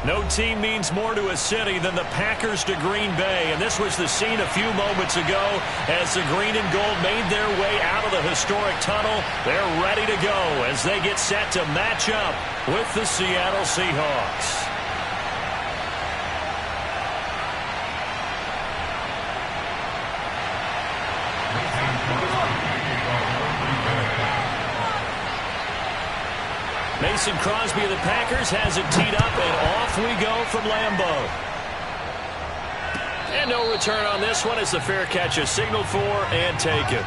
No team means more to a city than the Packers to Green Bay, and this was the scene a few moments ago as the green and gold made their way out of the historic tunnel. They're ready to go as they get set to match up with the Seattle Seahawks. Mason Crosby of the Packers has it teed up, and off we go from Lambeau. And no return on this one as the fair catch is signaled for and taken.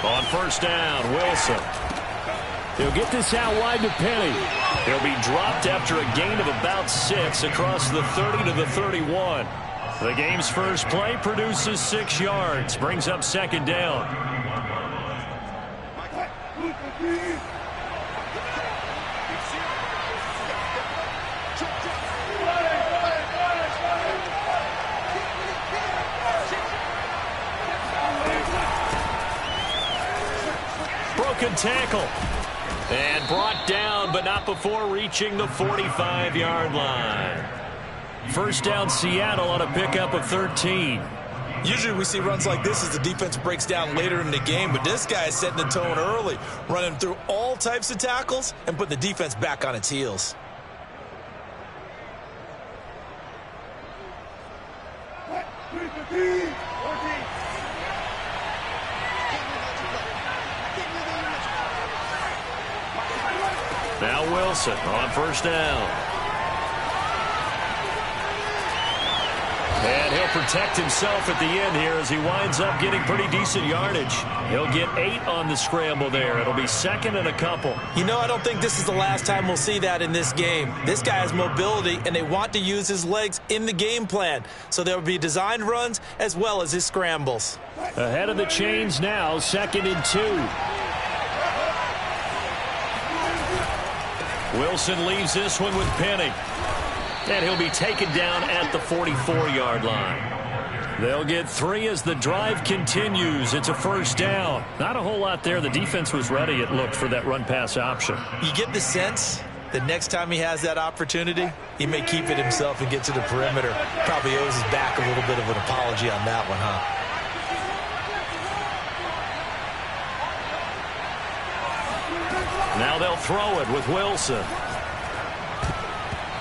On first down, Wilson. He'll get this out wide to Penny. He'll be dropped after a gain of about 6 across the 30 to the 31. The game's first play produces 6 yards, brings up second down. Broken tackle. And brought down, but not before reaching the 45-yard line. First down, Seattle on a pickup of 13. Usually we see runs like this as the defense breaks down later in the game, but this guy is setting the tone early, running through all types of tackles and putting the defense back on its heels. Now Wilson on first down. And he'll protect himself at the end here as he winds up getting pretty decent yardage. He'll get 8 on the scramble there. It'll be second and a couple. You know, I don't think this is the last time we'll see that in this game. This guy has mobility, and they want to use his legs in the game plan. So there will be designed runs as well as his scrambles. Ahead of the chains now, second and 2. Wilson leaves this one with Penny. And he'll be taken down at the 44-yard line. They'll get 3 as the drive continues. It's a first down. Not a whole lot there. The defense was ready, it looked, for that run-pass option. You get the sense that next time he has that opportunity, he may keep it himself and get to the perimeter. Probably owes his back a little bit of an apology on that one, huh? Now they'll throw it with Wilson.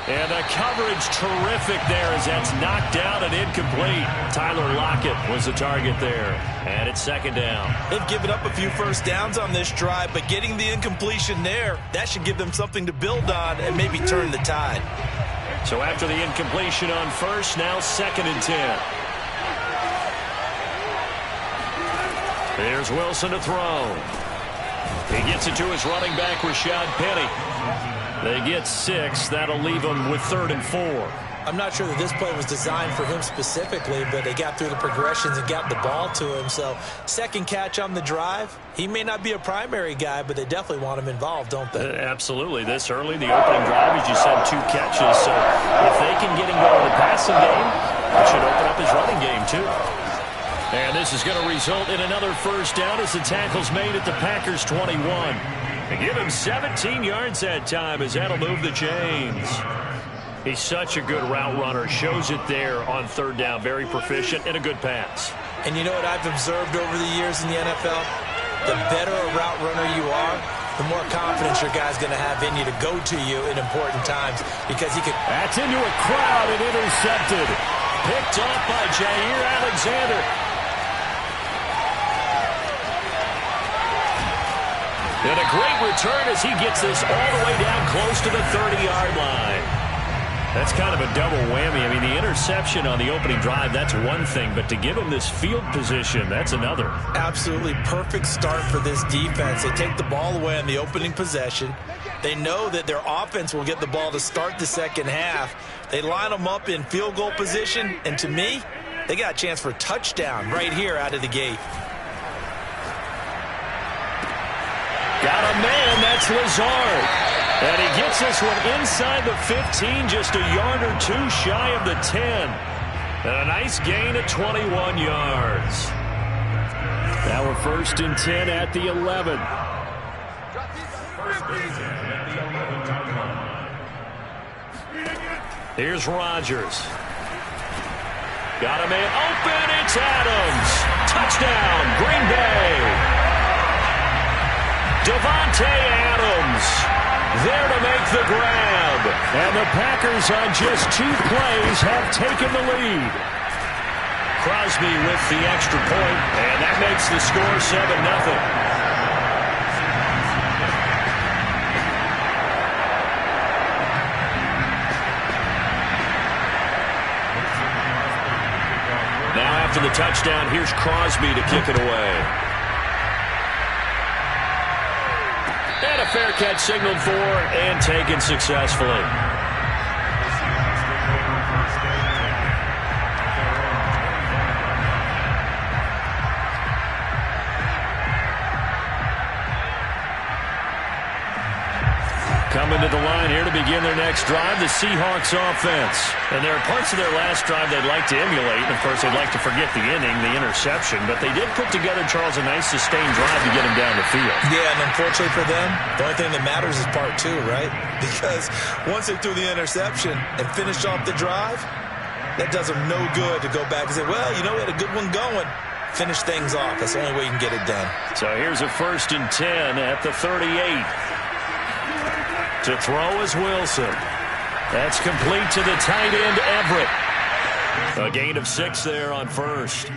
And the coverage terrific there as that's knocked down and incomplete. Tyler Lockett was the target there. And it's second down. They've given up a few first downs on this drive, but getting the incompletion there, that should give them something to build on and maybe turn the tide. So after the incompletion on first, now second and 10. Here's Wilson to throw. He gets it to his running back, Rashad Penny. They get 6. That'll leave them with 3rd and 4. I'm not sure that this play was designed for him specifically, but they got through the progressions and got the ball to him. So second catch on the drive. He may not be a primary guy, but they definitely want him involved, don't they? Absolutely. This early, the opening drive, as you said, 2 catches. So if they can get him going in the passing game, it should open up his running game too. And this is going to result in another first down as the tackle's made at the Packers' 21. And give him 17 yards that time as that'll move the chains. He's such a good route runner. Shows it there on 3rd down. Very proficient and a good pass. And you know what I've observed over the years in the NFL? The better a route runner you are, the more confidence your guy's going to have in you to go to you in important times because he could... That's into a crowd and intercepted. Picked off by Jair Alexander. And a great return as he gets this all the way down close to the 30-yard line. That's kind of a double whammy. I mean, the interception on the opening drive, that's one thing. But to give him this field position, that's another. Absolutely perfect start for this defense. They take the ball away on the opening possession. They know that their offense will get the ball to start the second half. They line them up in field goal position. And to me, they got a chance for a touchdown right here out of the gate. Got a man, that's Lazard. And he gets this one inside the 15, just a yard or 2 shy of the 10. And a nice gain of 21 yards. Now we're 1st and 10 at the 11. Here's Rodgers. Got a man open, it's Adams. Touchdown, Green Bay. Devontae Adams there to make the grab. And the Packers on just 2 plays have taken the lead. Crosby with the extra point, and that makes the score 7-0. Now after the touchdown, here's Crosby to kick it away. And a fair catch signaled for and taken successfully. Coming to the line here to begin their next drive, the Seahawks offense. And there are parts of their last drive they'd like to emulate. And, of course, they'd like to forget the inning, the interception. But they did put together, Charles, a nice sustained drive to get him down the field. Yeah, and unfortunately for them, the only thing that matters is part 2, right? Because once they threw the interception and finished off the drive, that does them no good to go back and say, well, you know, we had a good one going. Finish things off. That's the only way you can get it done. So here's a 1st and 10 at the 38. To throw is Wilson. That's complete to the tight end, Everett. A gain of 6 there on 1st.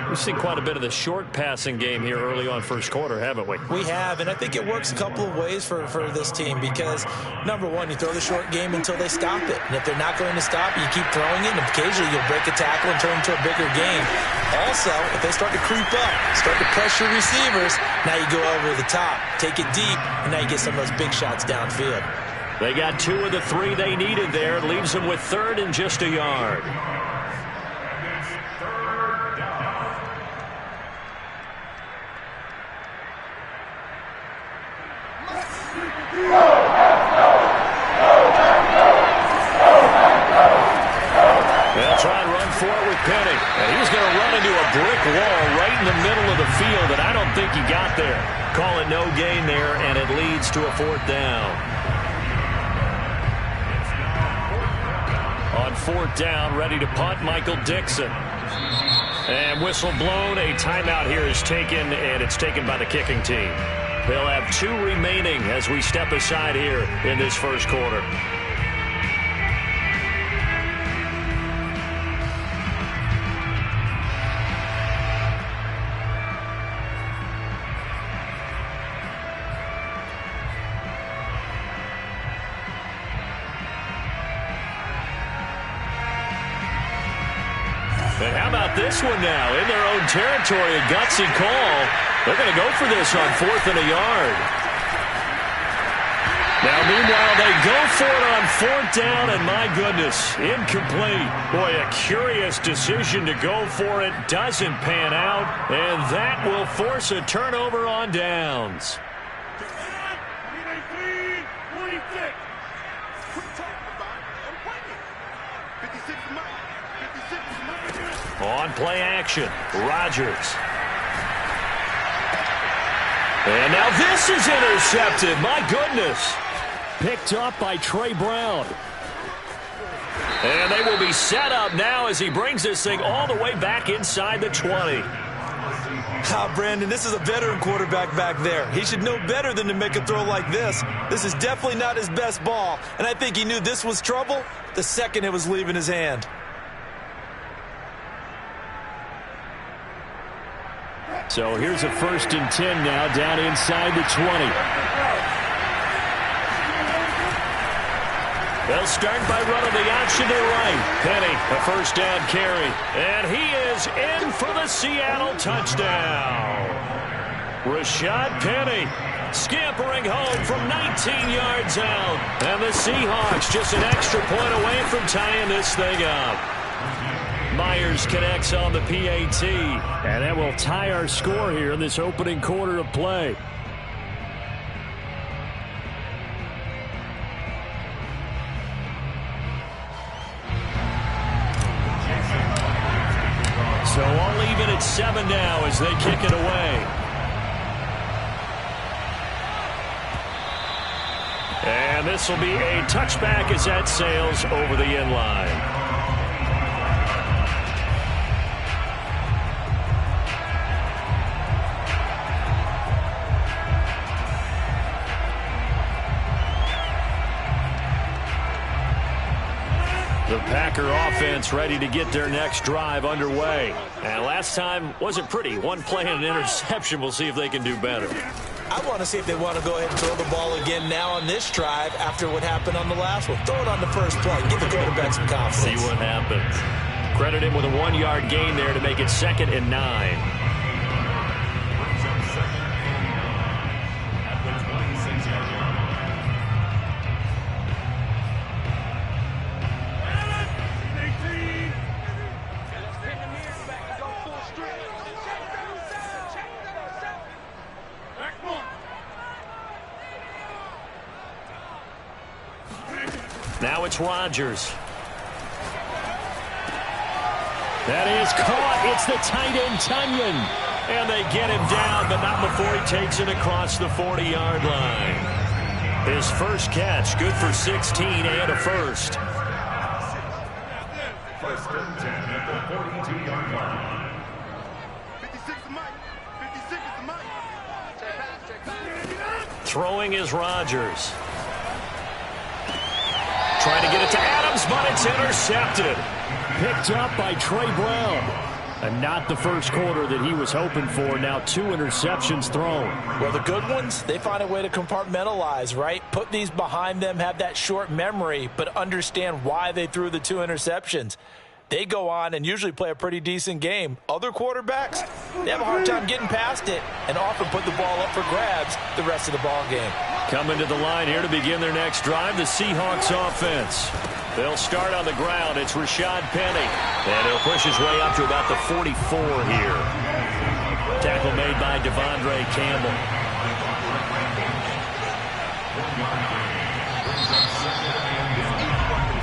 We've seen quite a bit of the short passing game here early on 1st quarter, haven't we? We have, and I think it works a couple of ways for this team because, number one, you throw the short game until they stop it. And if they're not going to stop it, you keep throwing it, and occasionally you'll break a tackle and turn it into a bigger game. Also, if they start to creep up, start to pressure receivers, now you go over the top, take it deep, and now you get some of those big shots downfield. They got 2 of the 3 they needed there. It leaves them with 3rd and just a yard. They'll try and run for it with Penny. And he's going to run into a brick wall right in the middle of the field, and I don't think he got there. Call it no gain there, and it leads to a 4th down. On 4th down, ready to punt, Michael Dixon. And whistle blown, a timeout here is taken, and it's taken by the kicking team. They'll have 2 remaining as we step aside here in this 1st quarter. And how about this one now? In their own territory, a gutsy call. They're going to go for this on 4th and a yard. Now, meanwhile, they go for it on fourth down, and my goodness, incomplete. Boy, a curious decision to go for it. Doesn't pan out, and that will force a turnover on downs. On play action, Rodgers. And now this is intercepted. My goodness. Picked up by Trey Brown. And they will be set up now as he brings this thing all the way back inside the 20. Brandon, this is a veteran quarterback back there. He should know better than to make a throw like this. This is definitely not his best ball, and I think he knew this was trouble the second it was leaving his hand. So here's a 1st and 10 now down inside the 20. They'll start by running the option to the right. Penny, a 1st down carry. And he is in for the Seattle touchdown. Rashad Penny scampering home from 19 yards out. And the Seahawks just an extra point away from tying this thing up. Myers connects on the PAT. And that will tie our score here in this opening quarter of play. So all even at 7 now as they kick it away. And this will be a touchback as that sails over the end line. The Packer offense ready to get their next drive underway. And last time wasn't pretty. One play and an interception. We'll see if they can do better. I want to see if they want to go ahead and throw the ball again now on this drive after what happened on the last one. Throw it on the first play. Give the quarterback some confidence. See what happens. Credit him with a 1-yard gain there to make it 2nd and 9. Now it's Rodgers. That is caught. It's the tight end, Tunyon. And they get him down, but not before he takes it across the 40-yard line. His first catch, good for 16 and a first. First and 10 at the 42-yard line. 56 is Mike. 56 is Mike. Throwing is Rodgers. Trying to get it to Adams, but it's intercepted. Picked up by Trey Brown. And not the first quarter that he was hoping for. Now 2 interceptions thrown. Well, the good ones, they find a way to compartmentalize, right? Put these behind them, have that short memory, but understand why they threw the 2 interceptions. They go on and usually play a pretty decent game. Other quarterbacks, they have a hard time getting past it and often put the ball up for grabs the rest of the ball game. Coming to the line here to begin their next drive, the Seahawks offense. They'll start on the ground. It's Rashad Penny. And he'll push his way up to about the 44 here. Tackle made by Devondre Campbell.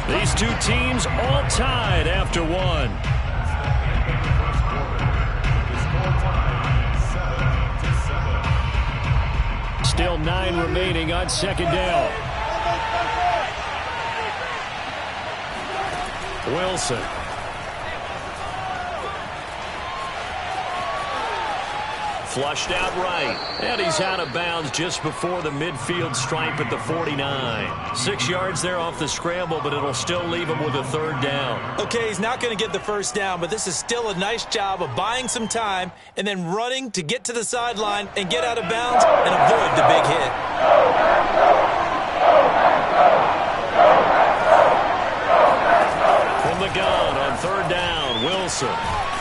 These two teams all tied after one. Still 9 remaining on 2nd down. Wilson. Flushed out right. And he's out of bounds just before the midfield stripe at the 49. 6 yards there off the scramble, but it'll still leave him with a 3rd down. Okay, he's not going to get the 1st down, but this is still a nice job of buying some time and then running to get to the sideline and get out of bounds and avoid the big hit. From the gun on 3rd down, Wilson.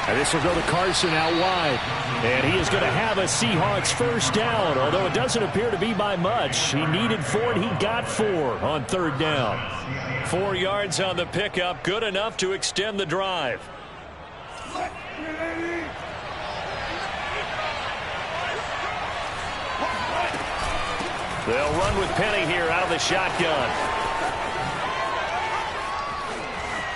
And this will go to Carson out wide. And he is going to have a Seahawks first down, although it doesn't appear to be by much. He needed 4, and he got 4 on third down. 4 yards on the pickup, good enough to extend the drive. They'll run with Penny here out of the shotgun.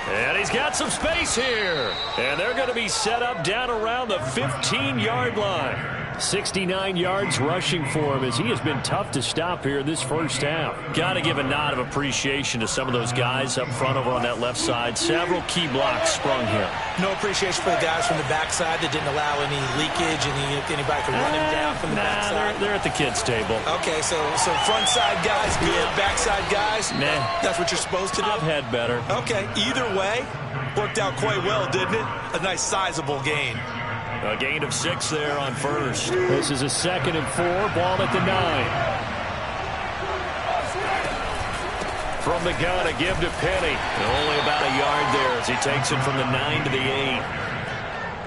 And he's got some space here. And they're going to be set up down around the 15-yard line. 69 yards rushing for him as he has been tough to stop here this first half. Got to give a nod of appreciation to some of those guys up front over on that left side. Several key blocks sprung here. No appreciation for the guys from the backside that didn't allow any leakage, anybody could run him down from the backside. They're at the kids' table. Okay, so front side guys good, backside guys, nah. That's what you're supposed to do? I've had better. Okay, either way, worked out quite well, didn't it? A nice sizable gain. A gain of 6 there on first. This is a 2nd and 4, ball at the 9. From the gun, a give to Penny. Only about a yard there as he takes it from the 9 to the 8.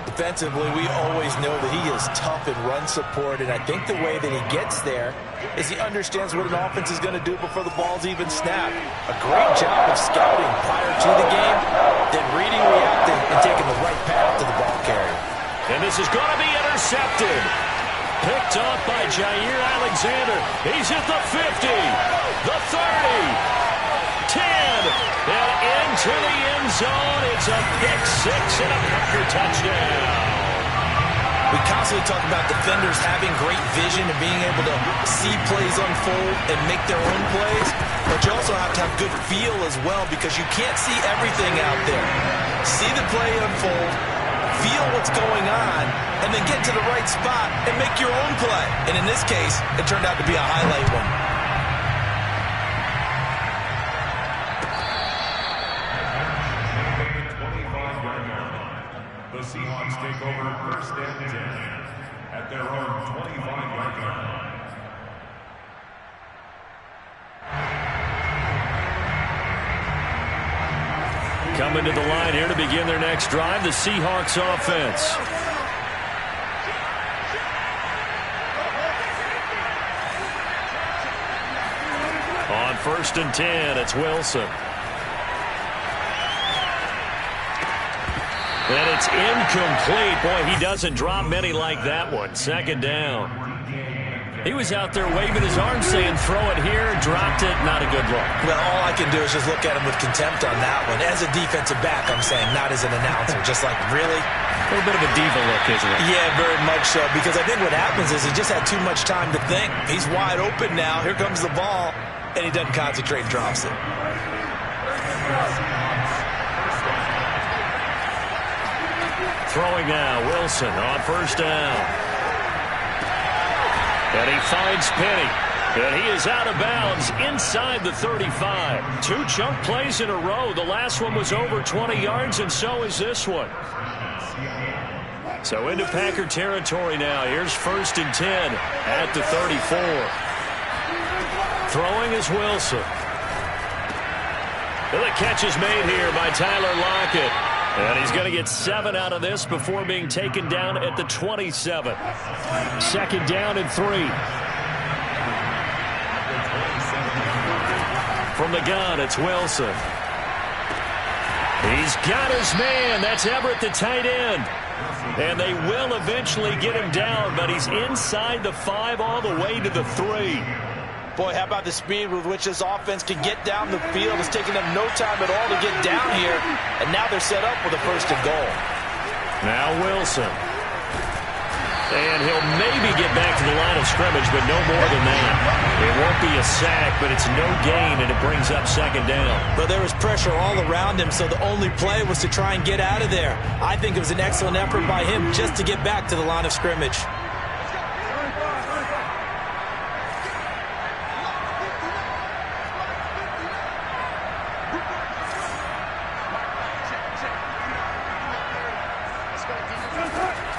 Defensively, we always know that he is tough in run support, and I think the way that he gets there is he understands what an offense is going to do before the ball's even snapped. A great job of scouting prior to the game, then reading, reacting, and taking the right path to the ball carrier. And this is going to be intercepted. Picked off by Jair Alexander. He's at the 50, the 30, 10, and into the end zone. It's a pick 6 and a Packer touchdown. We constantly talk about defenders having great vision and being able to see plays unfold and make their own plays, but you also have to have good feel as well because you can't see everything out there. See the play unfold, feel what's going on, and then get to the right spot and make your own play. And in this case, it turned out to be a highlight one. The Seahawks take over first and 10 at their own 25-yard line. Coming to the line here to begin their next drive, the Seahawks offense. On first and 10, it's Wilson. And it's incomplete. Boy, he doesn't drop many like that one. 2nd down. He was out there waving his arm saying, throw it here, dropped it, not a good look. Well, all I can do is just look at him with contempt on that one. As a defensive back, I'm saying, not as an announcer. Just like, really? A little bit of a diva look, isn't it? Yeah, very much so. Because I think what happens is he just had too much time to think. He's wide open now. Here comes the ball. And he doesn't concentrate and drops it. Throwing now, Wilson on first down. And he finds Penny. And he is out of bounds inside the 35. 2 chunk plays in a row. The last one was over 20 yards, and so is this one. So into Packer territory now. Here's first and 10 at the 34. Throwing is Wilson. And the catch is made here by Tyler Lockett. And he's going to get 7 out of this before being taken down at the 27. 2nd down and 3. From the gun, it's Wilson. He's got his man. That's Everett, the tight end. And they will eventually get him down, but he's inside the 5 all the way to the 3. Boy, how about the speed with which this offense can get down the field? It's taking them no time at all to get down here. And now they're set up with a 1st and goal. Now Wilson. And he'll maybe get back to the line of scrimmage, but no more than that. It won't be a sack, but it's no gain, and it brings up 2nd down. But there was pressure all around him, so the only play was to try and get out of there. I think it was an excellent effort by him just to get back to the line of scrimmage.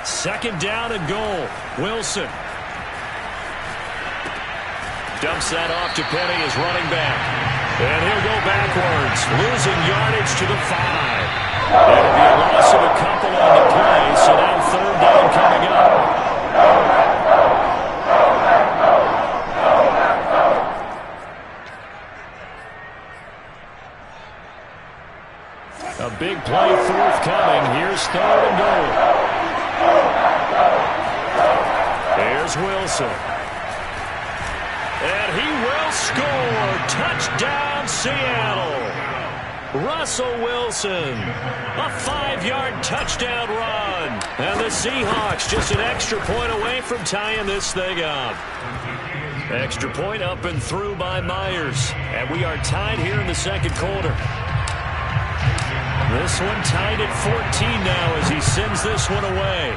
Second down and goal. Wilson dumps that off to Penny as running back. And he'll go backwards, losing yardage to the 5. It'll be a loss of a couple on the play, A big play forthcoming. Here's 3rd and goal. Here's Wilson. And he will score. Touchdown, Seattle. Russell Wilson. A 5-yard touchdown run. And the Seahawks just an extra point away from tying this thing up. Extra point up and through by Myers. And we are tied here in the second quarter. This one tied at 14 now as he sends this one away.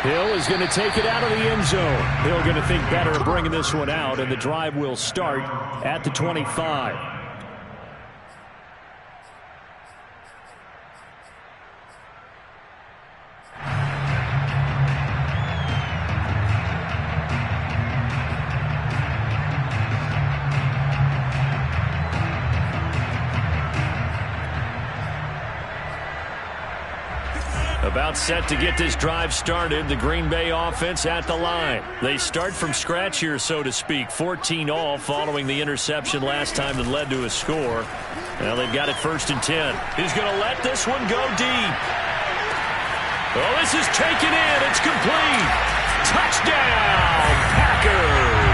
Hill is going to take it out of the end zone. Hill going to think better of bringing this one out, and the drive will start at the 25. About set to get this drive started. The Green Bay offense at the line. They start from scratch here, so to speak. 14 all following the interception last time that led to a score. Now they've got it 1st and 10. He's going to let this one go deep. Oh, this is taken in. It's complete. Touchdown, Packers.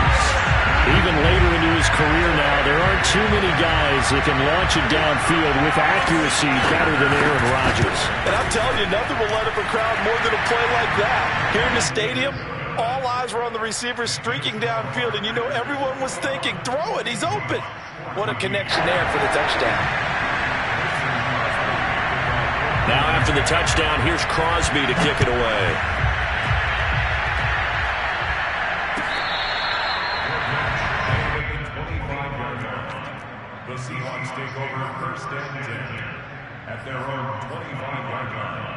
Even later into his career now, there aren't too many guys that can launch it downfield with accuracy better than Aaron Rodgers. And I'm telling you, nothing will light up a crowd more than a play like that. Here in the stadium, all eyes were on the receiver streaking downfield, and you know everyone was thinking, throw it, he's open. What a connection there for the touchdown. Now after the touchdown, here's Crosby to kick it away. The Seahawks take over 1st and 10 at their own 25-yard line.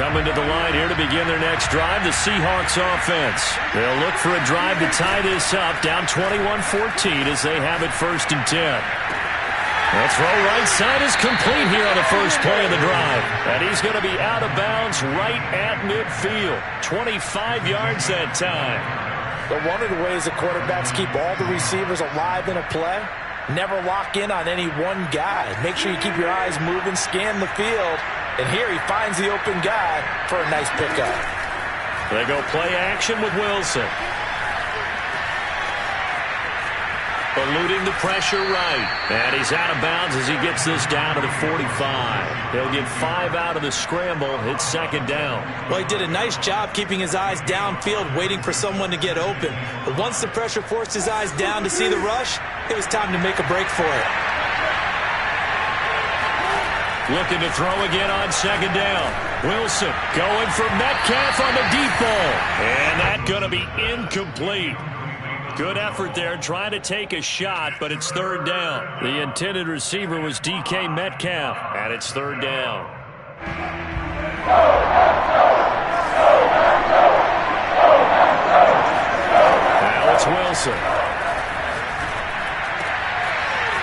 Coming to the line here to begin their next drive, the Seahawks offense. They'll look for a drive to tie this up, down 21-14 as they have it 1st and 10. The throw right side is complete here on the first play of the drive. And he's going to be out of bounds right at midfield. 25 yards that time. But one of the ways the quarterbacks keep all the receivers alive in a play, never lock in on any one guy. Make sure you keep your eyes moving, scan the field, and here he finds the open guy for a nice pickup. They go play action with Wilson. Eluding the pressure right. And he's out of bounds as he gets this down to the 45. He'll get 5 out of the scramble. It's 2nd down. Well, he did a nice job keeping his eyes downfield, waiting for someone to get open. But once the pressure forced his eyes down to see the rush, it was time to make a break for it. Looking to throw again on 2nd down. Wilson going for Metcalf on the deep ball. And that's going to be incomplete. Good effort there, trying to take a shot, but it's 3rd down. The intended receiver was DK Metcalf, and it's 3rd down. Now it's Wilson.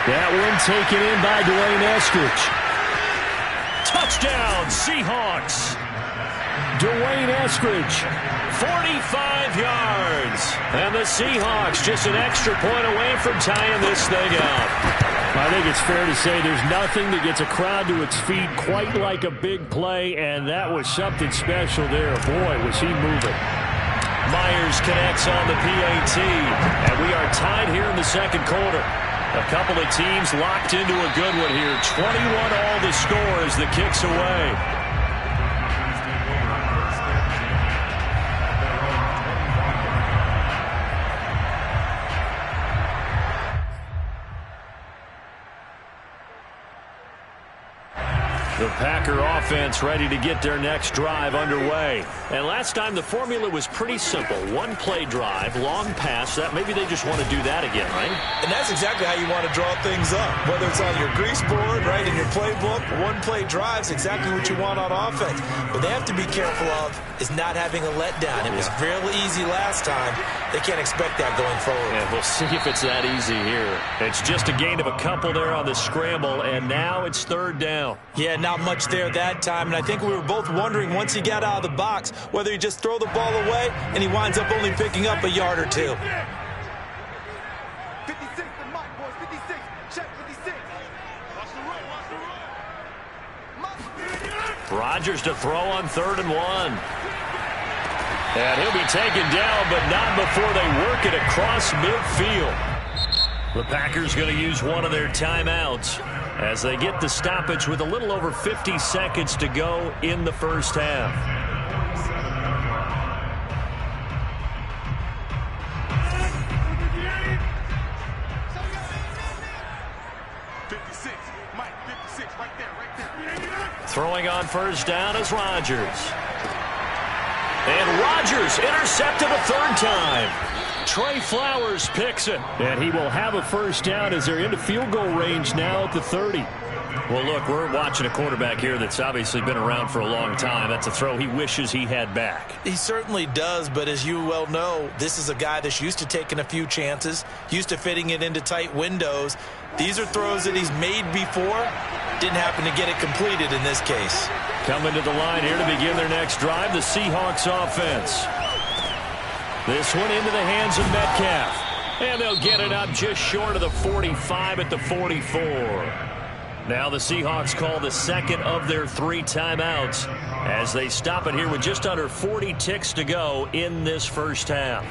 That one taken in by Dwayne Eskridge. Touchdown, Seahawks. Dwayne Eskridge, 45 yards. And the Seahawks just an extra point away from tying this thing up. I think it's fair to say there's nothing that gets a crowd to its feet quite like a big play, and that was something special there. Boy, was he moving. Myers connects on the PAT, and we are tied here in the second quarter. A couple of teams locked into a good one here. 21 all the score as the kick's away. The Packer offense ready to get their next drive underway. And last time the formula was pretty simple. One play drive, long pass. That maybe they just want to do that again, right? And that's exactly how you want to draw things up. Whether it's on your grease board, right, in your playbook, one play drive's exactly what you want on offense. What they have to be careful of is not having a letdown. It was real easy last time. They can't expect that going forward. Yeah, we'll see if it's that easy here. It's just a gain of a couple there on the scramble, and now it's 3rd down. Yeah, not much there that time, and I think we were both wondering once he got out of the box whether he just throw the ball away and he winds up only picking up a yard or 2. Rodgers to throw on 3rd and 1. And he'll be taken down, but not before they work it across midfield. The Packers going to use one of their timeouts as they get the stoppage with a little over 50 seconds to go in the first half. Throwing on first down is Rodgers. And Rodgers intercepted a 3rd time. Trey Flowers picks it. And he will have a first down as they're into field goal range now at the 30. Well, look, we're watching a quarterback here that's obviously been around for a long time. That's a throw he wishes he had back. He certainly does, but as you well know, this is a guy that's used to taking a few chances, used to fitting it into tight windows. These are throws that he's made before. Didn't happen to get it completed in this case. Coming to the line here to begin their next drive, the Seahawks offense. This one into the hands of Metcalf. And they'll get it up just short of the 45 at the 44. Now the Seahawks call the second of their 3 timeouts as they stop it here with just under 40 ticks to go in this first half.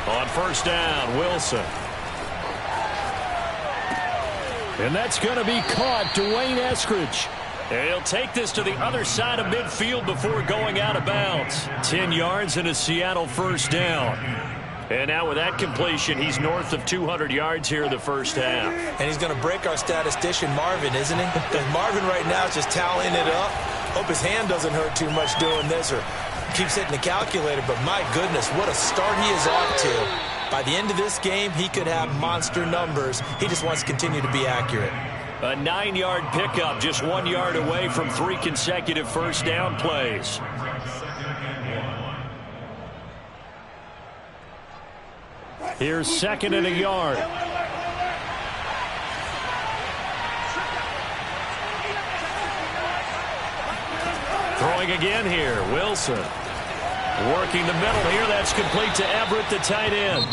On first down, Wilson. And that's going to be caught. Dwayne Eskridge. And he'll take this to the other side of midfield before going out of bounds. 10 yards and a Seattle first down. And now with that completion, he's north of 200 yards here in the first half. And he's going to break our statistician, Marvin, isn't he? Because Marvin right now is just tallying it up. Hope his hand doesn't hurt too much doing this or keeps hitting the calculator. But my goodness, what a start he is off to. By the end of this game, he could have monster numbers. He just wants to continue to be accurate. A 9-yard pickup, just 1 yard away from 3 consecutive first down plays. Here's 2nd and a yard. Throwing again here, Wilson. Working the middle here, that's complete to Everett, the tight end.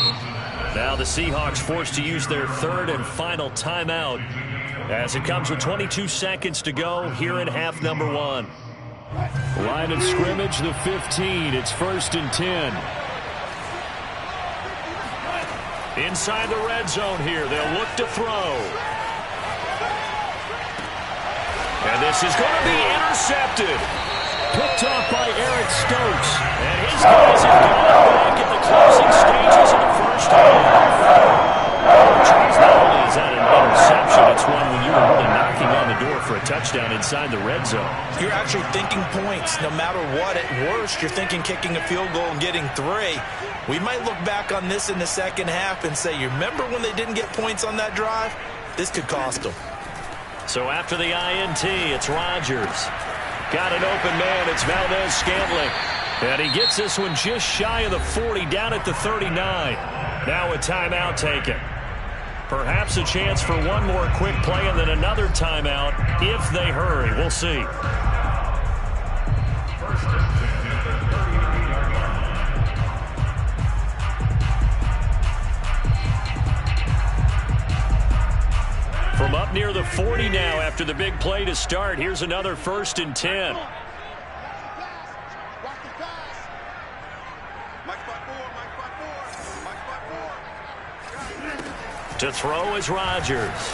Now the Seahawks forced to use their 3rd and final timeout as it comes with 22 seconds to go here in half number 1. Line of scrimmage, the 15. It's 1st and 10. Inside the red zone here, they'll look to throw. And this is going to be intercepted. Picked off by Eric Stokes. And his guys have gone back at the closing stages of the first half. Not only is that an interception, it's one when you were really knocking on the door for a touchdown inside the red zone. You're actually thinking points. No matter what, at worst, you're thinking kicking a field goal and getting 3. We might look back on this in the second half and say, you remember when they didn't get points on that drive? This could cost them. So after the INT, it's Rodgers. Got an open man. It's Valdez-Scantling. And he gets this one just shy of the 40, down at the 39. Now a timeout taken. Perhaps a chance for one more quick play and then another timeout if they hurry. We'll see. From up near the 40 now after the big play to start. Here's another 1st and 10. To throw is Rodgers.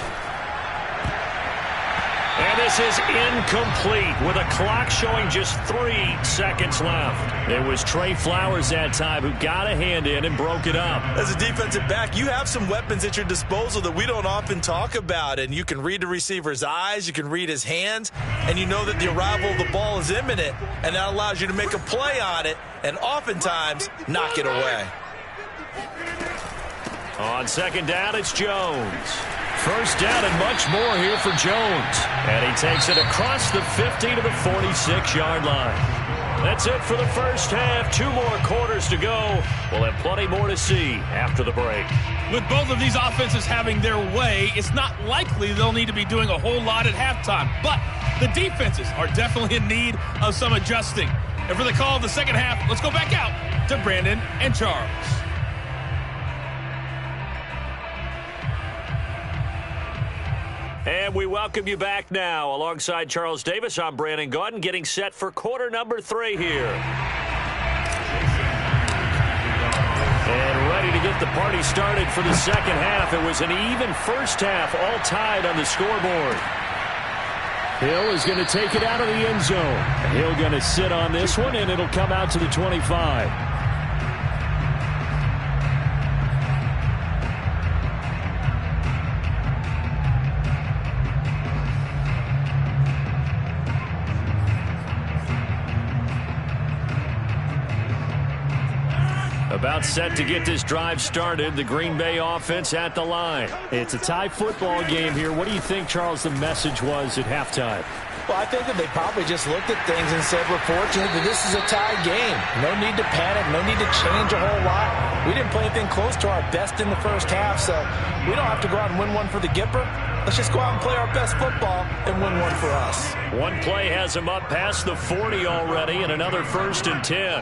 And this is incomplete with a clock showing just 3 seconds left. It was Trey Flowers that time who got a hand in and broke it up. As a defensive back, you have some weapons at your disposal that we don't often talk about. And you can read the receiver's eyes, you can read his hands, and you know that the arrival of the ball is imminent. And that allows you to make a play on it and oftentimes knock it away. On second down, it's Jones. First down and much more here for Jones. And he takes it across the 50 to the 46-yard line. That's it for the first half. 2 more quarters to go. We'll have plenty more to see after the break. With both of these offenses having their way, it's not likely they'll need to be doing a whole lot at halftime. But the defenses are definitely in need of some adjusting. And for the call of the second half, let's go back out to Brandon and Charles. And we welcome you back now. Alongside Charles Davis, I'm Brandon Gaudin, getting set for quarter number 3 here. And ready to get the party started for the second half. It was an even first half, all tied on the scoreboard. Hill is going to take it out of the end zone. Hill going to sit on this one, and it'll come out to the 25. About set to get this drive started. The Green Bay offense at the line. It's a tie football game here. What do you think, Charles, the message was at halftime? Well, I think that they probably just looked at things and said, we're fortunate that this is a tie game. No need to panic. No need to change a whole lot. We didn't play anything close to our best in the first half, so we don't have to go out and win one for the Gipper. Let's just go out and play our best football and win one for us. One play has him up past the 40 already, and another 1st and 10.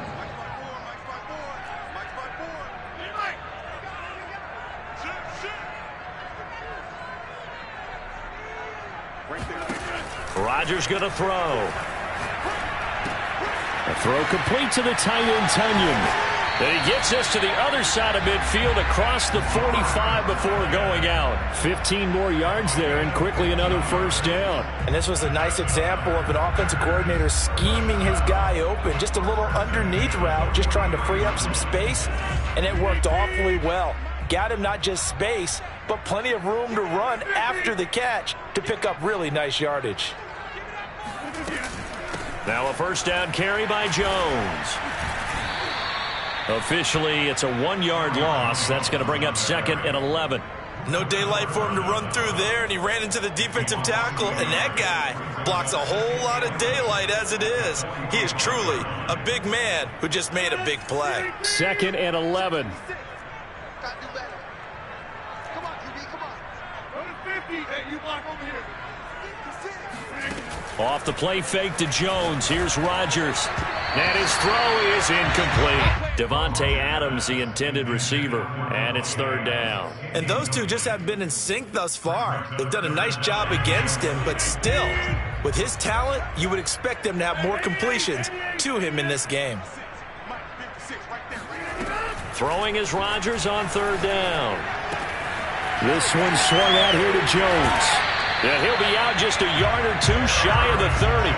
Rodgers going to throw. A throw complete to the tight end, Tunyon. Then he gets us to the other side of midfield across the 45 before going out. 15 more yards there, and quickly another 1st down. And this was a nice example of an offensive coordinator scheming his guy open. Just a little underneath route, just trying to free up some space, and it worked awfully well. Got him not just space, but plenty of room to run after the catch to pick up really nice yardage. Now a 1st down carry by Jones. Officially, it's a 1-yard loss. That's going to bring up 2nd and 11. No daylight for him to run through there, and he ran into the defensive tackle, and that guy blocks a whole lot of daylight as it is. He is truly a big man who just made a big play. 2nd and 11. Off the play fake to Jones. Here's Rodgers. And his throw is incomplete. Devontae Adams, the intended receiver. And it's 3rd down. And those two just haven't been in sync thus far. They've done a nice job against him, but still, with his talent, you would expect them to have more completions to him in this game. Throwing is Rodgers on 3rd down. This one swung out here to Jones. And he'll be out just a yard or 2 shy of the 30.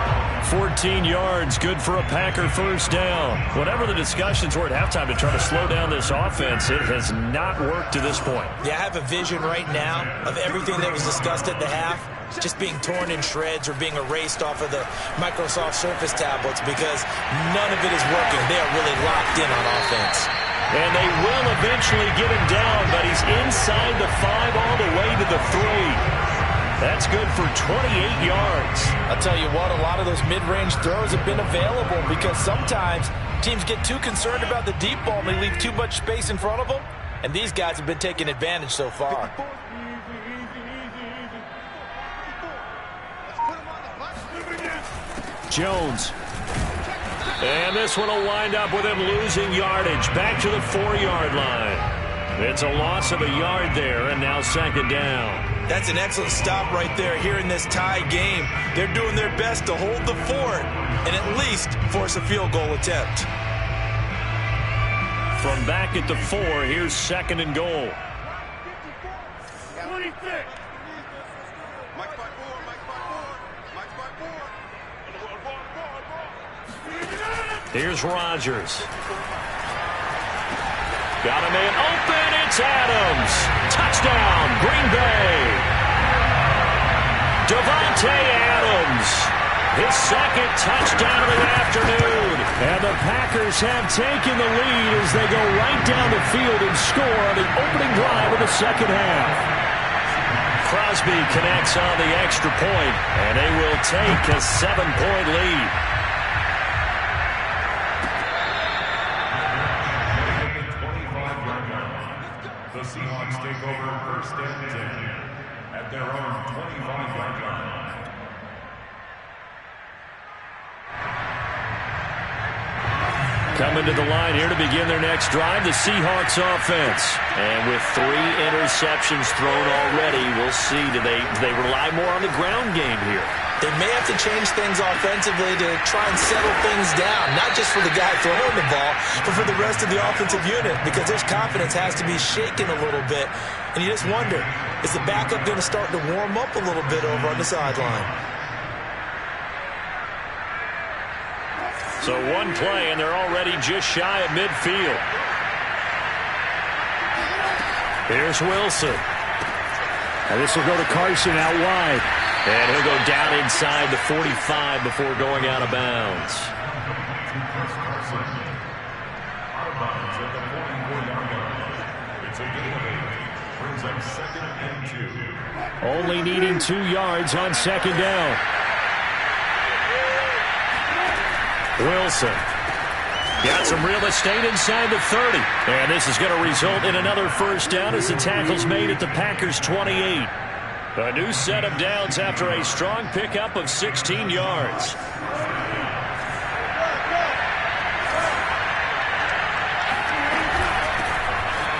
14 yards, good for a Packer 1st down. Whatever the discussions were at halftime to try to slow down this offense, it has not worked to this point. Yeah, I have a vision right now of everything that was discussed at the half just being torn in shreds or being erased off of the Microsoft Surface tablets because none of it is working. They are really locked in on offense. And they will eventually get him down, but he's inside the 5 all the way to the 3. That's good for 28 yards. I'll tell you what, a lot of those mid-range throws have been available because sometimes teams get too concerned about the deep ball and they leave too much space in front of them, and these guys have been taking advantage so far. Jones. And this one will wind up with him losing yardage back to the 4-yard line. It's a loss of a yard there, and now 2nd down. That's an excellent stop right there here in this tie game. They're doing their best to hold the fort and at least force a field goal attempt. From back at the 4, here's 2nd and goal. 26. Here's Rodgers. Got a man open. It's Adams. Touchdown, Green Bay. Devontae Adams. His 2nd touchdown of the afternoon. And the Packers have taken the lead as they go right down the field and score on the opening drive of the 2nd half. Crosby connects on the extra point, and they will take a 7-point lead. The Seahawks take over 1st and 10 at their own 25-yard line. Coming to the line here to begin their next drive, the Seahawks offense. And with 3 interceptions thrown already, we'll see. Do they rely more on the ground game here? They may have to change things offensively to try and settle things down, not just for the guy throwing the ball, but for the rest of the offensive unit, because their confidence has to be shaken a little bit. And you just wonder, is the backup going to start to warm up a little bit over on the sideline? So one play, and they're already just shy of midfield. Here's Wilson. And this will go to Carson out wide. And he'll go down inside the 45 before going out of bounds. It's a gain of 8. Brings up 2nd and 2. Only needing 2 yards on 2nd down. Wilson got some real estate inside the 30. And this is going to result in another first down as the tackle's made at the Packers' 28. A new set of downs after a strong pickup of 16 yards.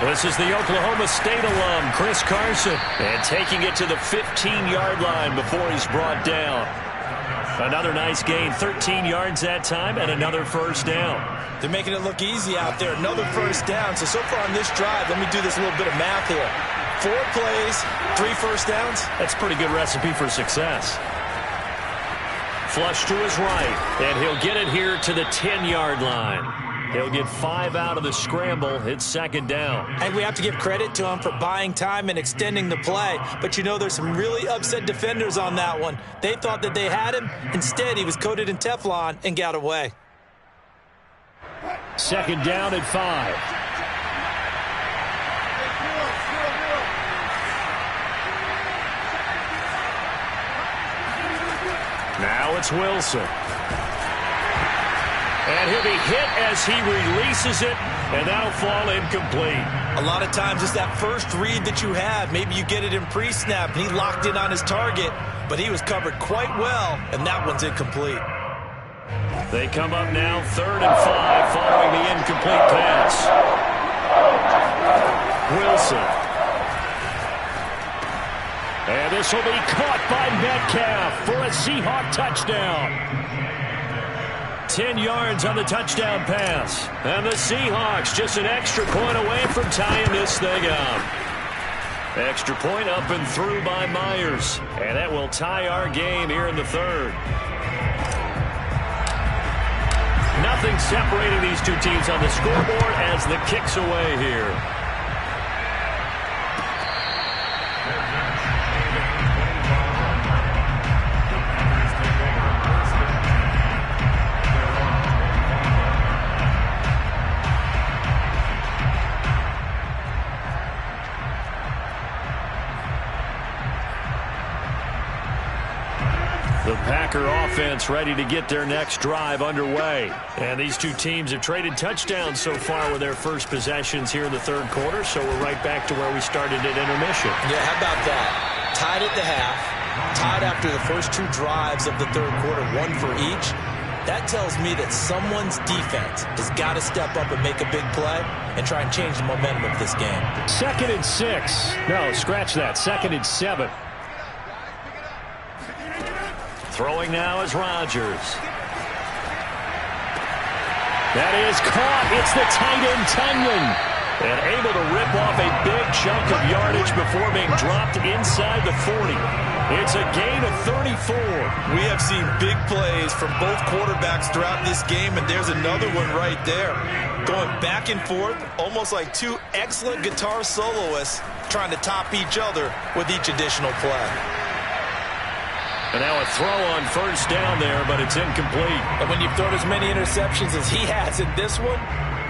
This is the Oklahoma State alum, Chris Carson. And taking it to the 15-yard line before he's brought down. Another nice gain, 13 yards that time, and another first down. They're making it look easy out there. Another first down. So far on this drive, let me do this little bit of math here. 4 plays, 3 first downs. That's a pretty good recipe for success. Flush to his right, and he'll get it here to the 10-yard line. He'll get 5 out of the scramble. It's 2nd down. And we have to give credit to him for buying time and extending the play. But you know, there's some really upset defenders on that one. They thought that they had him. Instead, he was coated in Teflon and got away. 2nd down at 5. Now it's Wilson. And he'll be hit as he releases it, and that'll fall incomplete. A lot of times it's that first read that you have. Maybe you get it in pre-snap, and he locked in on his target, but he was covered quite well, and that one's incomplete. They come up now 3rd and 5 following the incomplete pass. Wilson. And this will be caught by Metcalf for a Seahawk touchdown. 10 yards on the touchdown pass. And the Seahawks just an extra point away from tying this thing up. Extra point up and through by Myers. And that will tie our game here in the 3rd. Nothing separating these two teams on the scoreboard as the kick's away here. The Packer offense ready to get their next drive underway. And these two teams have traded touchdowns so far with their first possessions here in the 3rd quarter, so we're right back to where we started at intermission. Yeah, how about that? Tied at the half, tied after the first 2 drives of the 3rd quarter, 1 for each. That tells me that someone's defense has got to step up and make a big play and try and change the momentum of this game. 2nd and 6. No, scratch that. 2nd and 7. Throwing now is Rodgers. That is caught. It's the tight end, Tunyon. And able to rip off a big chunk of yardage before being dropped inside the 40. It's a gain of 34. We have seen big plays from both quarterbacks throughout this game, and there's another one right there. Going back and forth, almost like 2 excellent guitar soloists trying to top each other with each additional play. And now a throw on first down there, but it's incomplete. And when you've thrown as many interceptions as he has in this one,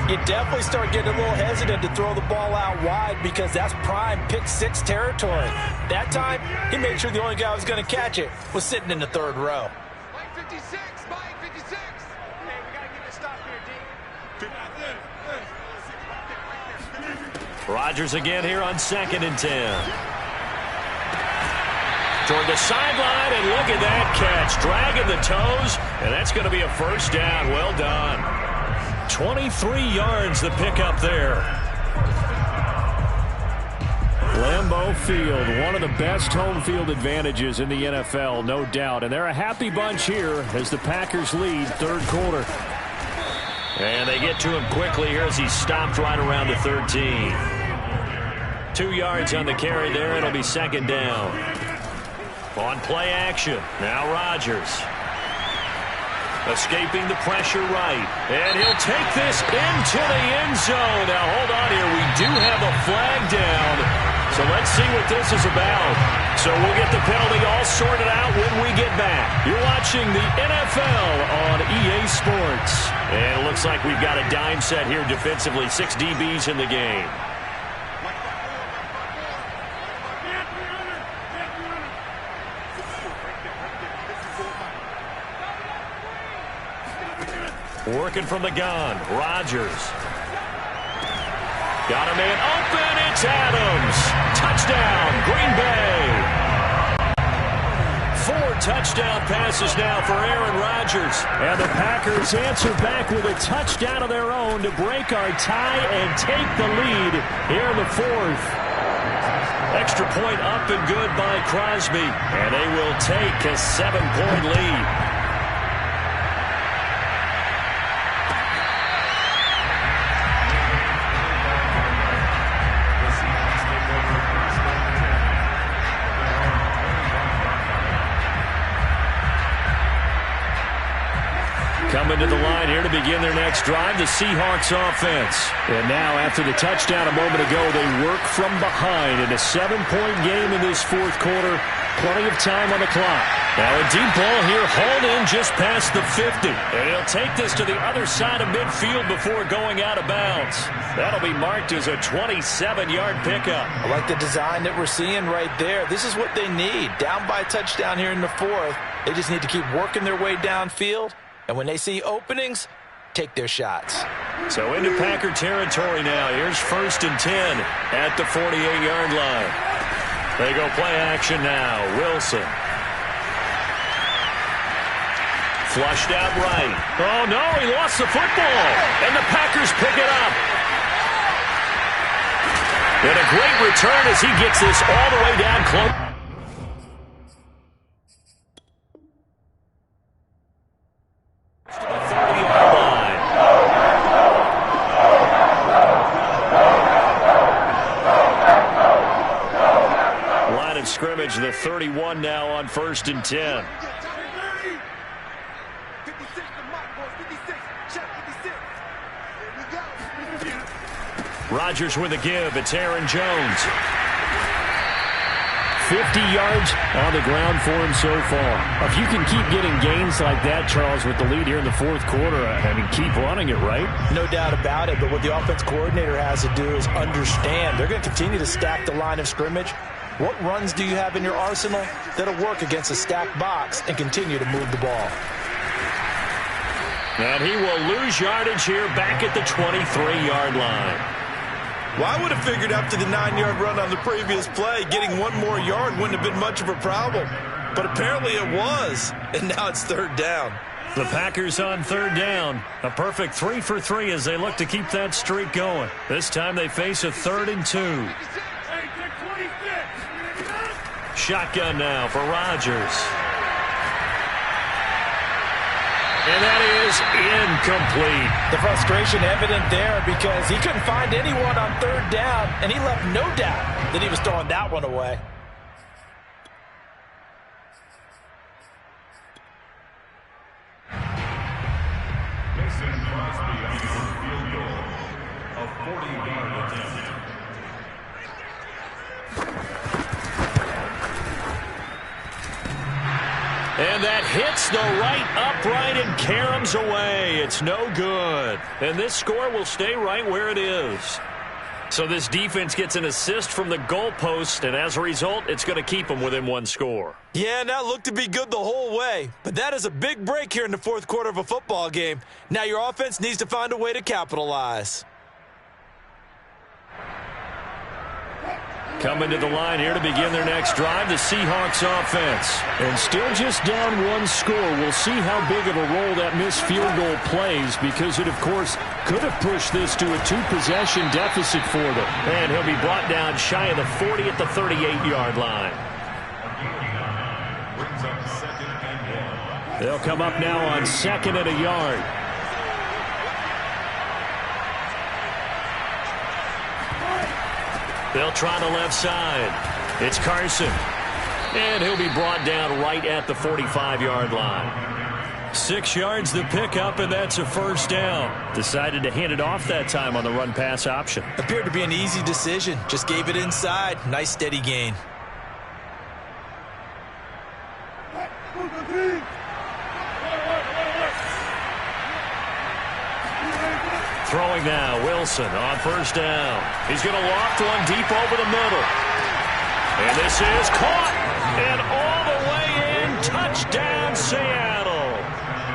you definitely start getting a little hesitant to throw the ball out wide because that's prime pick-6 territory. That time, he made sure the only guy who was going to catch it was sitting in the 3rd row. Mike 56, Mike 56. Hey, we got to get a stop here, D. Rodgers again here on 2nd and 10. Toward the sideline, and look at that catch. Dragging the toes, and that's going to be a first down. Well done. 23 yards the pickup there. Lambeau Field, one of the best home field advantages in the NFL, no doubt. And they're a happy bunch here as the Packers lead third quarter. And they get to him quickly here as he stopped right around the 13. 2 yards on the carry there. It'll be second down. On play action. Now Rodgers. Escaping the pressure right. And he'll take this into the end zone. Now hold on here. We do have a flag down. So let's see what this is about. So we'll get the penalty all sorted out when we get back. You're watching the NFL on EA Sports. And it looks like we've got a dime set here defensively. 6 DBs in the game. Working from the gun. Rodgers. Got a man open. It's Adams. Touchdown, Green Bay. 4 touchdown passes now for Aaron Rodgers. And the Packers answer back with a touchdown of their own to break our tie and take the lead here in the fourth. Extra point up and good by Crosby. And they will take a 7-point lead. Coming to the line here to begin their next drive, the Seahawks offense. And now, after the touchdown a moment ago, they work from behind in a 7-point game in this fourth quarter. Plenty of time on the clock. Now a deep ball here, hauled in just past the 50. And he'll take this to the other side of midfield before going out of bounds. That'll be marked as a 27-yard pickup. I like the design that we're seeing right there. This is what they need. Down by a touchdown here in the fourth. They just need to keep working their way downfield. And when they see openings, take their shots. So into Packer territory now. Here's 1st and 10 at the 48-yard line. They go play action now. Wilson. Flushed out right. Oh, no, he lost the football. And the Packers pick it up. And a great return as he gets this all the way down close. Scrimmage, the 31 now on 1st and 10. Rodgers with a give. It's Aaron Jones. 50 yards on the ground for him so far. If you can keep getting gains like that, Charles, with the lead here in the fourth quarter, I mean, keep running it, right? No doubt about it, but what the offense coordinator has to do is understand. They're going to continue to stack the line of scrimmage. What runs do you have in your arsenal that'll work against a stacked box and continue to move the ball? And he will lose yardage here back at the 23-yard line. Well, I would have figured after the 9-yard run on the previous play, getting 1 more yard wouldn't have been much of a problem. But apparently it was, and now it's 3rd down. The Packers on 3rd down. A perfect 3 for 3 as they look to keep that streak going. This time they face a 3rd and 2. Shotgun now for Rodgers. And that is incomplete. The frustration evident there because he couldn't find anyone on 3rd down, and he left no doubt that he was throwing that one away. Mason Crosby on the field goal, a 40-yard attempt. And that hits the right upright and caroms away. It's no good. And this score will stay right where it is. So this defense gets an assist from the goalpost, and as a result, it's going to keep them within 1 score. Yeah, and that looked to be good the whole way. But that is a big break here in the fourth quarter of a football game. Now your offense needs to find a way to capitalize. Coming to the line here to begin their next drive, the Seahawks offense. And still just down one score. We'll see how big of a role that missed field goal plays, because it, of course, could have pushed this to a two-possession deficit for them. And he'll be brought down shy of the 40 at the 38-yard line. They'll come up now on 2nd and a yard. They'll try the left side. It's Carson. And he'll be brought down right at the 45-yard line. 6 yards the pickup, and that's a first down. Decided to hand it off that time on the run-pass option. Appeared to be an easy decision. Just gave it inside. Nice steady gain. Throwing now, Wilson on first down. He's going to loft one deep over the middle. And this is caught. And all the way in. Touchdown, Seattle.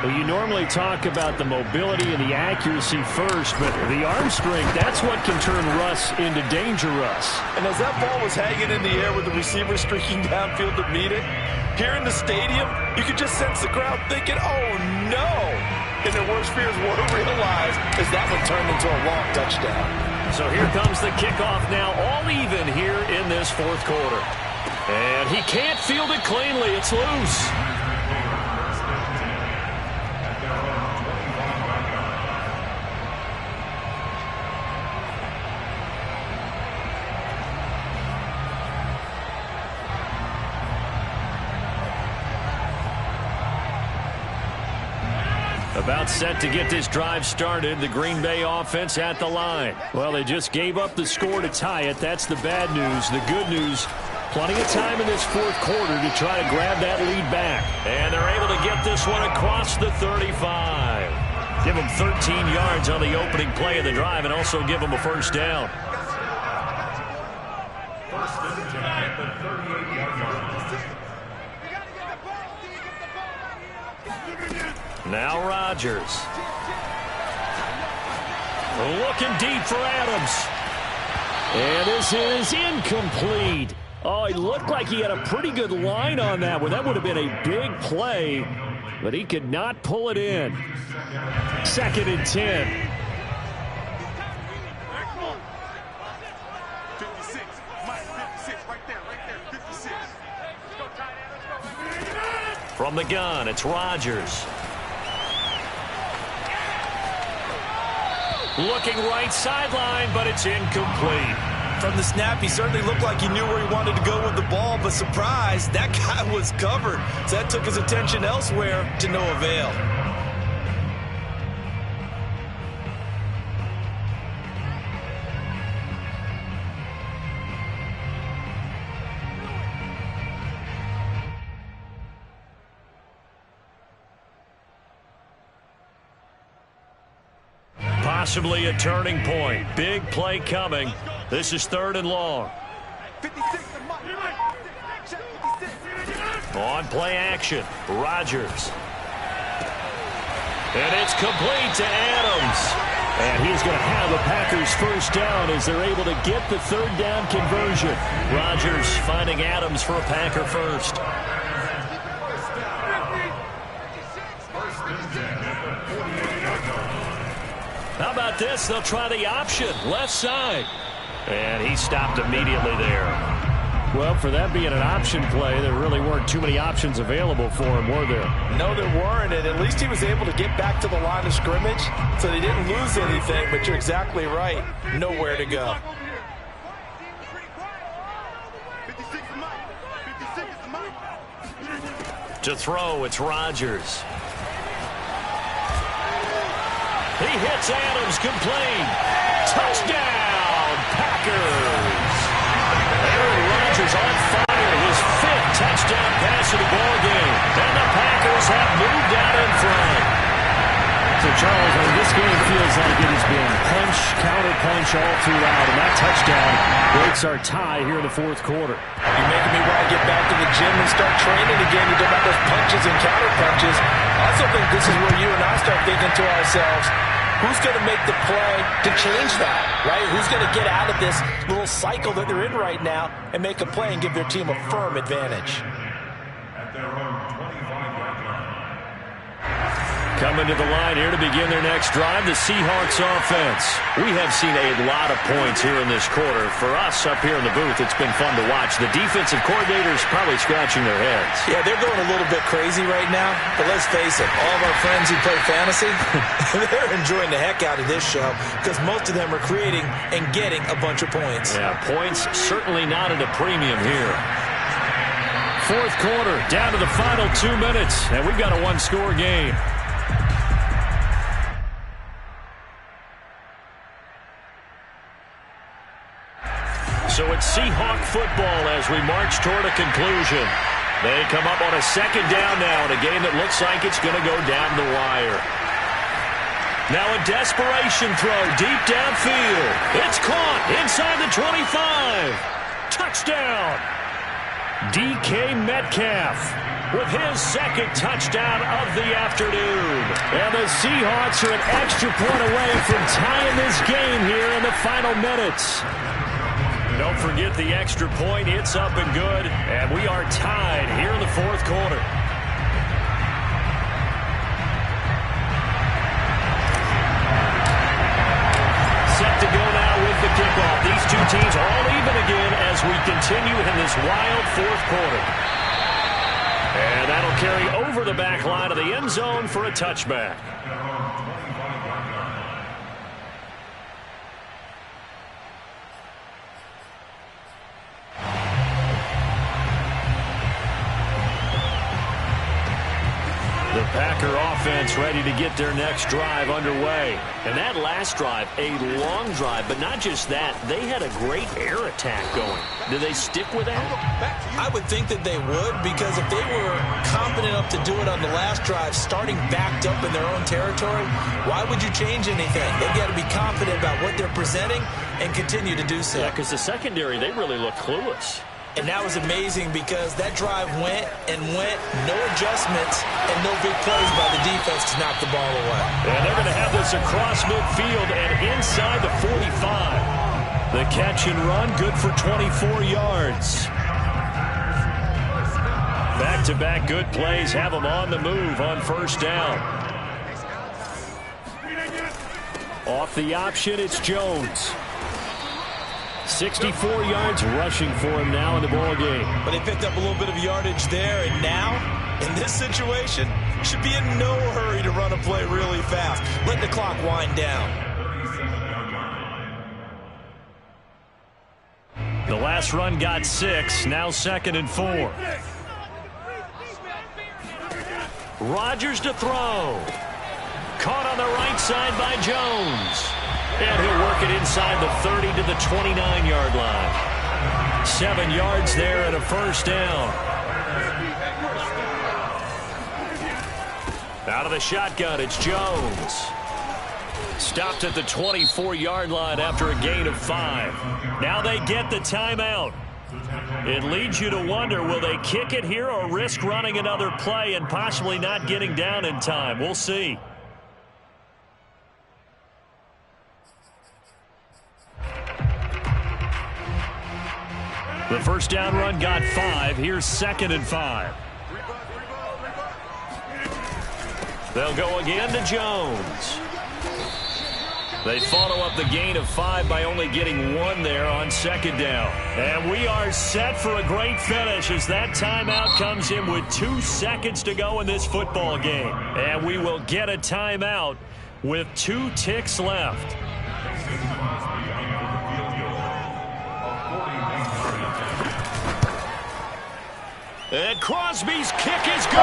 Well, you normally talk about the mobility and the accuracy first, but the arm strength, that's what can turn Russ into danger Russ. And as that ball was hanging in the air with the receiver streaking downfield to meet it, here in the stadium, you could just sense the crowd thinking, oh, no. And their worst fears were realized as that one turned into a long touchdown. So here comes the kickoff now, all even here in this fourth quarter. And he can't field it cleanly. It's loose. About set to get this drive started. The Green Bay offense at the line. Well, they just gave up the score to tie it. That's the bad news. The good news, plenty of time in this fourth quarter to try to grab that lead back. And they're able to get this one across the 35. Give them 13 yards on the opening play of the drive and also give them a first down. First and 10 at the 38-yard line. Now Rodgers. Looking deep for Adams. And this is incomplete. Oh, he looked like he had a pretty good line on that one. That would have been a big play, but he could not pull it in. 2nd and 10. From the gun, it's Rodgers. Looking right sideline, but it's incomplete. From the snap, he certainly looked like he knew where he wanted to go with the ball, but surprise, that guy was covered. So that took his attention elsewhere to no avail. Possibly a turning point. Big play coming. This is 3rd and long. On play action, Rodgers. And it's complete to Adams. And he's going to have a Packers first down as they're able to get the 3rd down conversion. Rodgers finding Adams for a Packer first. How about this? They'll try the option, left side. And he stopped immediately there. Well, for that being an option play, there really weren't too many options available for him, were there? No, there weren't, and at least he was able to get back to the line of scrimmage, so they didn't lose anything, but you're exactly right. Nowhere to go. To throw, it's Rodgers. He hits Adams, complete. Touchdown, Packers. Aaron Rodgers on fire, his 5th touchdown pass of the ball game. And the Packers have moved out in front. So, Charles, this game feels like it has been punch, counter punch all throughout, and that touchdown breaks our tie here in the fourth quarter. You're making me want to get back to the gym and start training again. You talk about those punches and counter punches. I also think this is where you and I start thinking to ourselves, who's going to make the play to change that, right? Who's going to get out of this little cycle that they're in right now and make a play and give their team a firm advantage? At their own 25-yard line. Coming to the line here to begin their next drive, the Seahawks offense. We have seen a lot of points here in this quarter. For us up here in the booth, it's been fun to watch. The defensive coordinators probably scratching their heads. Yeah, they're going a little bit crazy right now, but let's face it, all of our friends who play fantasy, they're enjoying the heck out of this show because most of them are creating and getting a bunch of points. Yeah, points certainly not at a premium here. Fourth quarter, down to the final 2 minutes, and we've got a one-score game. So it's Seahawk football as we march toward a conclusion. They come up on a second down now in a game that looks like it's going to go down the wire. Now a desperation throw deep downfield. It's caught inside the 25. Touchdown. DK Metcalf with his second touchdown of the afternoon. And the Seahawks are an extra point away from tying this game here in the final minutes. Don't forget the extra point. It's up and good. And we are tied here in the fourth quarter. Set to go now with the kickoff. These two teams all even again as we continue in this wild fourth quarter. And that'll carry over the back line of the end zone for a touchback. The Packer offense ready to get their next drive underway. And that last drive, a long drive, but not just that. They had a great air attack going. Do they stick with that? I would think that they would, because if they were confident enough to do it on the last drive, starting backed up in their own territory, why would you change anything? They've got to be confident about what they're presenting and continue to do so. Yeah, because the secondary, they really look clueless. And that was amazing because that drive went and went, no adjustments, and no big plays by the defense to knock the ball away. And they're going to have this across midfield and inside the 45. The catch and run, good for 24 yards. Back-to-back good plays have them on the move on first down. Off the option, it's Jones. 64 yards rushing for him now in the ball game. But they picked up a little bit of yardage there, and now, in this situation, should be in no hurry to run a play really fast. Let the clock wind down. The last run got 6, now 2nd and 4. Rodgers to throw. Caught on the right side by Jones. And he'll work it inside the 30 to the 29-yard line. 7 yards there and a first down. Out of the shotgun, it's Jones. Stopped at the 24-yard line after a gain of 5. Now they get the timeout. It leads you to wonder, will they kick it here or risk running another play and possibly not getting down in time? We'll see. The first down run got 5. Here's 2nd and 5. They'll go again to Jones. They follow up the gain of 5 by only getting 1 there on 2nd down. And we are set for a great finish as that timeout comes in with 2 seconds to go in this football game. And we will get a timeout with 2 ticks left. And Crosby's kick is good.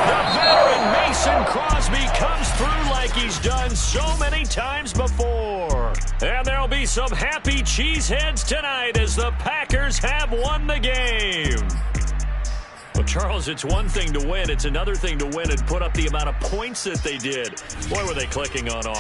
The veteran Mason Crosby comes through like he's done so many times before. And there'll be some happy cheeseheads tonight as the Packers have won the game. Well, Charles, it's one thing to win. It's another thing to win and put up the amount of points that they did. Boy, were they clicking on offense.